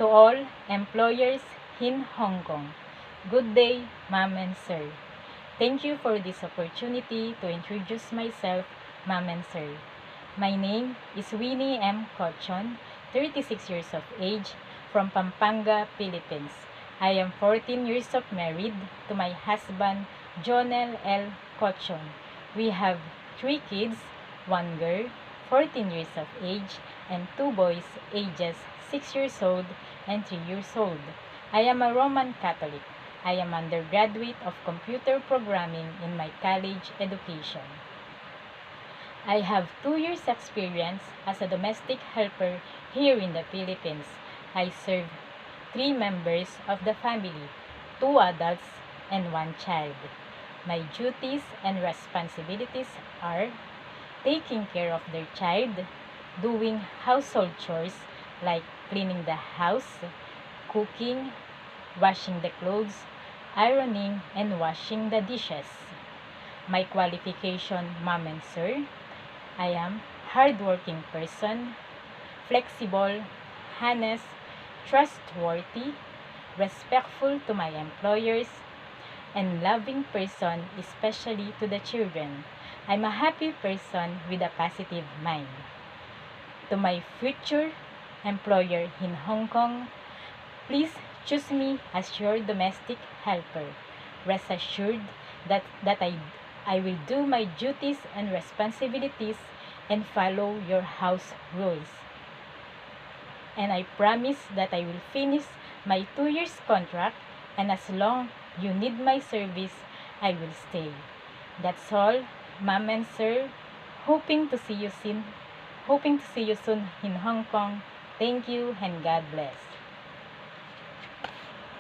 To all employers in Hong Kong, good day, ma'am and sir. Thank you for this opportunity to introduce myself, ma'am and sir. My name is Winnie M. Cochon, 36 years of age, from Pampanga, Philippines. I am 14 years of married to my husband, Jonel L. Cochon. We have 3 kids, 1 girl, 14 years of age, and 2 boys, ages 6 years old and 3 years old. I am a Roman Catholic. I am undergraduate of computer programming in my college education. I have 2 years experience as a domestic helper here in the Philippines. I serve 3 members of the family, 2 adults and 1 child. My duties and responsibilities are taking care of their child, doing household chores like cleaning the house, cooking, washing the clothes, ironing, and washing the dishes. My qualification, ma'am and sir, I am hardworking person, flexible, honest, trustworthy, respectful to my employers, and loving person, especially to the children. I'm a happy person with a positive mind. To my future employer in Hong Kong, please choose me as your domestic helper. Rest assured that I will do my duties and responsibilities and follow your house rules. And I promise that I will finish my 2 years contract, and as long you need my service, I will stay. That's all, ma'am and sir. Hoping to see you soon in Hong Kong. Thank you and God bless.